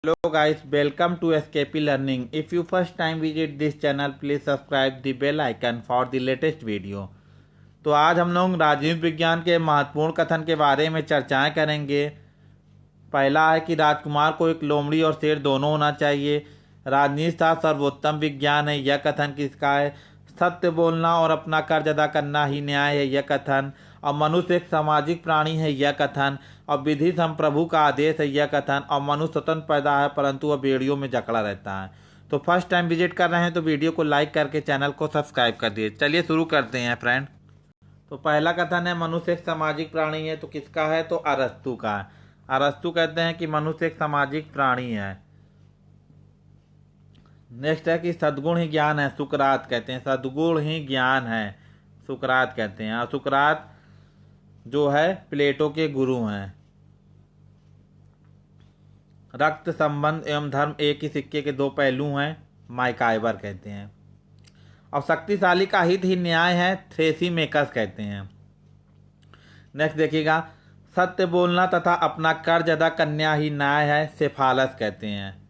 Hello guys, welcome to SKP Learning. If you first time visit this channel, please subscribe the bell icon for the latest video. तो आज हम लोग राजनीति विज्ञान के महत्वपूर्ण कथन के बारे में चर्चाएं करेंगे। पहला है कि राजकुमार को एक लोमड़ी और शेर दोनों होना चाहिए। राजनीति शास्त्र सर्वोत्तम विज्ञान है, यह कथन किसका है। सत्य बोलना और अपना कर्ज अदा करना ही न्याय है, यह कथन। और मनुष्य एक सामाजिक प्राणी है, यह कथन। और विधि संप्रभु का आदेश है, यह कथन। और मनुष्य स्वतंत्र पैदा है परंतु वह बेड़ियों में जकड़ा रहता है। तो फर्स्ट टाइम विजिट कर रहे हैं तो वीडियो को लाइक करके चैनल को सब्सक्राइब कर दिए। चलिए शुरू करते हैं फ्रेंड। तो पहला कथन है मनुष्य एक सामाजिक प्राणी है, तो किसका है, तो अरस्तु का है। अरस्तु कहते हैं कि मनुष्य एक सामाजिक प्राणी है। नेक्स्ट है कि सद्गुण ही ज्ञान है, सुकरात कहते हैं। सद्गुण ही ज्ञान है, सुकरात कहते हैं। और सुकरात जो है प्लेटो के गुरु हैं। रक्त संबंध एवं धर्म एक ही सिक्के के दो पहलू हैं, माइकाइवर कहते हैं। और शक्तिशाली का हित ही न्याय है, थ्रेसीमेकस कहते हैं। नेक्स्ट देखिएगा, सत्य बोलना तथा अपना कर्ज अदा करना ही न्याय है, सेफालस कहते हैं।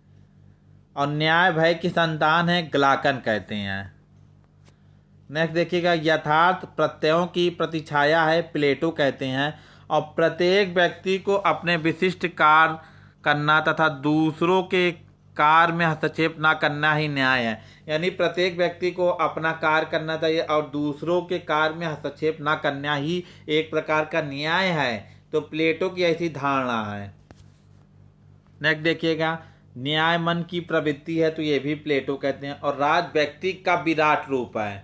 और न्याय भय की संतान है, ग्लाकन कहते हैं। नेक्स्ट देखिएगा, यथार्थ प्रत्ययों की प्रतिछाया है, प्लेटो कहते हैं। और प्रत्येक व्यक्ति को अपने विशिष्ट कार्य करना तथा दूसरों के कार्य में हस्तक्षेप ना करना ही न्याय है। यानी प्रत्येक व्यक्ति को अपना कार्य करना चाहिए और दूसरों के कार्य में हस्तक्षेप ना करना ही एक प्रकार का न्याय है। तो प्लेटो की ऐसी धारणा है। नेक्स्ट देखिएगा, न्याय मन की प्रवृत्ति है, तो ये भी प्लेटो कहते हैं। और राज व्यक्ति का विराट रूप है,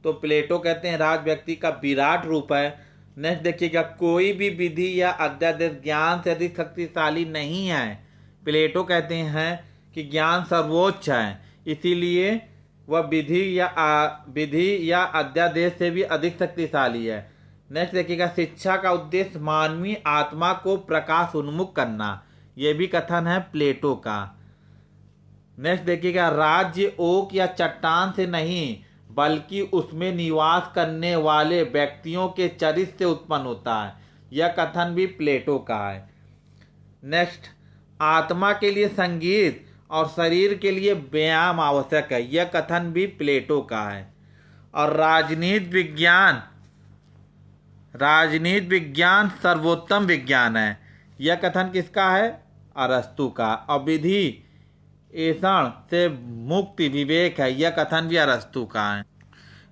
तो प्लेटो कहते हैं राज व्यक्ति का विराट रूप है। नेक्स्ट देखिएगा, कोई भी विधि या अध्यादेश ज्ञान से अधिक शक्तिशाली नहीं है। प्लेटो कहते हैं कि ज्ञान सर्वोच्च है, इसीलिए वह विधि या अध्यादेश से भी अधिक शक्तिशाली है। नेक्स्ट देखिएगा, शिक्षा का उद्देश्य मानवीय आत्मा को प्रकाश उन्मुख करना, यह भी कथन है प्लेटो का। नेक्स्ट देखिएगा, राज्य ओक या चट्टान से नहीं बल्कि उसमें निवास करने वाले व्यक्तियों के चरित्र से उत्पन्न होता है, यह कथन भी प्लेटो का है। नेक्स्ट, आत्मा के लिए संगीत और शरीर के लिए व्यायाम आवश्यक है, यह कथन भी प्लेटो का है। और राजनीति विज्ञान सर्वोत्तम विज्ञान है, यह कथन किसका है, अरस्तु का। और विधि ऐसा से मुक्ति विवेक है, यह कथन भी अरस्तु का है।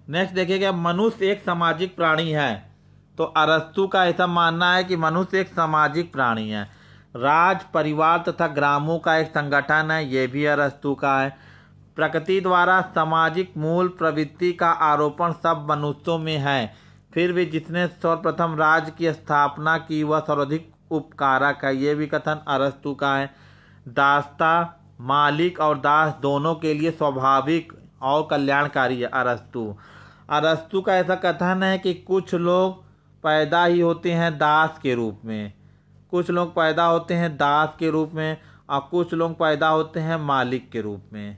नेक्स्ट देखिएगा, मनुष्य एक सामाजिक प्राणी है, तो अरस्तु का ऐसा मानना है कि मनुष्य एक सामाजिक प्राणी है। राज परिवार तथा ग्रामों का एक संगठन है, यह भी अरस्तु का है। प्रकृति द्वारा सामाजिक मूल प्रवृत्ति का आरोपण सब मनुष्यों में है, फिर भी जिसने सर्वप्रथम राज्य की स्थापना की वह सर्वाधिक उपकारक है, यह भी कथन अरस्तु का है। दासता मालिक और दास दोनों के लिए स्वाभाविक और कल्याणकारी है, अरस्तु का ऐसा कथन है कि कुछ लोग पैदा ही होते हैं दास के रूप में, कुछ लोग पैदा होते हैं दास के रूप में और कुछ लोग पैदा होते हैं मालिक के रूप में।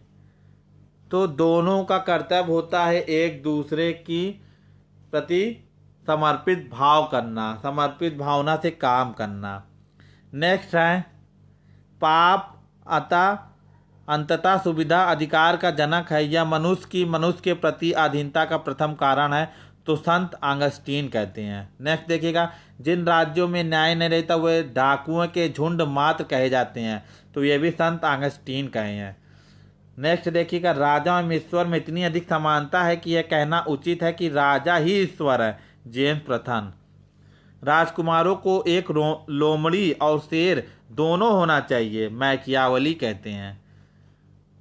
तो दोनों का कर्तव्य होता है एक दूसरे की प्रति समर्पित भाव करना, समर्पित भावना से काम करना। नेक्स्ट है, पाप अंततः सुविधा अधिकार का जनक है, यह मनुष्य के प्रति अधीनता का प्रथम कारण है, तो संत ऑगस्टीन कहते हैं। नेक्स्ट देखिएगा, जिन राज्यों में न्याय नहीं रहता वे डाकुओं के झुंड मात्र कहे जाते हैं, तो ये भी संत ऑगस्टीन कहे हैं। नेक्स्ट देखिएगा, राजा और ईश्वर में इतनी अधिक समानता है कि यह कहना उचित है कि राजा ही ईश्वर है, जेम्स प्रथम। राजकुमारों को एक लोमड़ी और शेर दोनों होना चाहिए, मैकियावली कहते हैं।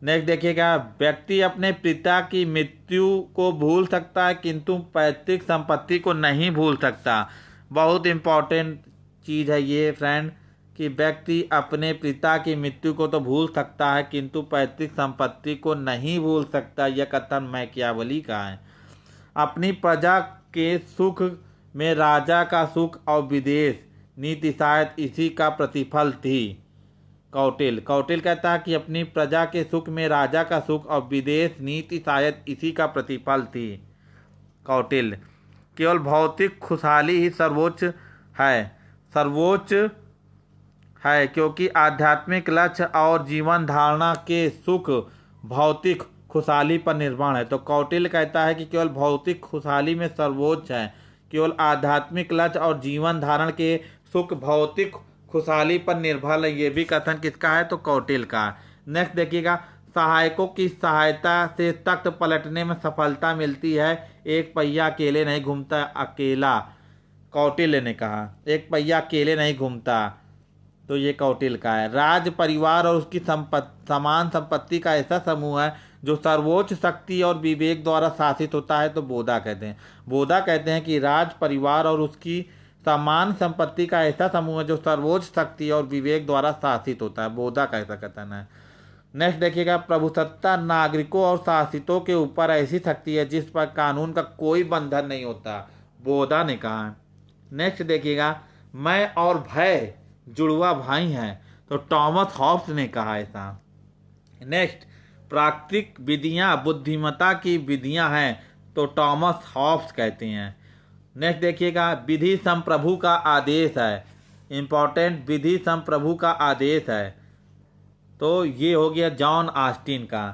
नेक्स्ट देखिएगा, व्यक्ति अपने पिता की मृत्यु को भूल सकता है किंतु पैतृक संपत्ति को नहीं भूल सकता। बहुत इम्पोर्टेंट चीज़ है ये फ्रेंड, कि व्यक्ति अपने पिता की मृत्यु को तो भूल सकता है किंतु पैतृक संपत्ति को नहीं भूल सकता, यह कथन मैकियावली का है। अपनी प्रजा के सुख में राजा का सुख और विदेश नीति शायद इसी का प्रतिफल थी, कौटिल्य कहता है कि अपनी प्रजा के सुख में राजा का सुख और विदेश नीति शायद इसी का प्रतिफल थी, कौटिल्य। केवल भौतिक खुशहाली ही सर्वोच्च है, क्योंकि आध्यात्मिक लक्ष्य और जीवन धारणा के सुख भौतिक खुशहाली पर निर्भर है। तो कौटिल्य कहता है कि केवल भौतिक खुशहाली में सर्वोच्च है, केवल आध्यात्मिक लक्ष्य और जीवन धारण के सुख भौतिक खुशहाली पर निर्भर है। ये भी कथन किसका है? तो कौटिल्य का। नेक्स्ट देखिएगा, सहायकों की सहायता से तख्त पलटने में सफलता मिलती है, एक पहिया अकेले नहीं घूमता अकेला। कौटिल्य ने कहा एक पहिया अकेले नहीं घूमता, तो ये कौटिल्य का है। राज परिवार और उसकी समान संपत्ति का ऐसा समूह है जो सर्वोच्च शक्ति और विवेक द्वारा शासित होता है, तो बोधा कहते हैं। बोधा कहते हैं कि राज परिवार और उसकी समान संपत्ति का ऐसा समूह है जो सर्वोच्च शक्ति और विवेक द्वारा शासित होता है, बोधा का ऐसा कथन है। नेक्स्ट देखिएगा, प्रभुसत्ता नागरिकों और शासितों के ऊपर ऐसी शक्ति है जिस पर कानून का कोई बंधन नहीं होता, बोधा ने कहा। नेक्स्ट देखिएगा, मैं और भय जुड़वा भाई हैं, तो टॉमस हॉब्स ने कहा ऐसा। नेक्स्ट, प्राकृतिक विधियां बुद्धिमत्ता की विधियां हैं, तो टॉमस हॉब्स कहते हैं। नेक्स्ट देखिएगा, विधि संप्रभु का आदेश है, इंपॉर्टेंट, विधि संप्रभु का आदेश है, तो ये हो गया जॉन ऑस्टिन का।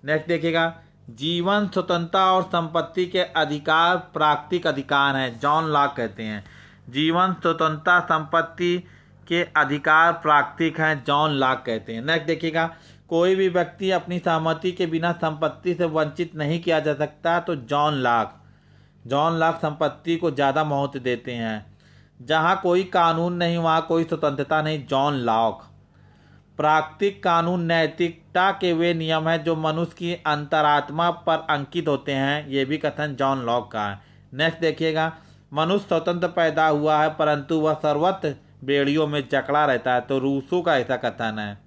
नेक्स्ट देखिएगा, जीवन स्वतंत्रता और संपत्ति के अधिकार प्राकृतिक अधिकार हैं, जॉन लॉक कहते हैं। जीवन स्वतंत्रता संपत्ति के अधिकार प्राकृतिक हैं, जॉन लॉक कहते हैं। नेक्स्ट देखिएगा, कोई भी व्यक्ति अपनी सहमति के बिना संपत्ति से वंचित नहीं किया जा सकता, तो जॉन लॉक संपत्ति को ज़्यादा महत्व देते हैं। जहाँ कोई कानून नहीं वहाँ कोई स्वतंत्रता नहीं, जॉन लॉक। प्राकृतिक कानून नैतिकता के वे नियम हैं जो मनुष्य की अंतरात्मा पर अंकित होते हैं, ये भी कथन जॉन लॉक का है। नेक्स्ट देखिएगा, मनुष्य स्वतंत्र पैदा हुआ है परंतु वह सर्वत्र बेड़ियों में जकड़ा रहता है, तो रूसो का ऐसा कथन है।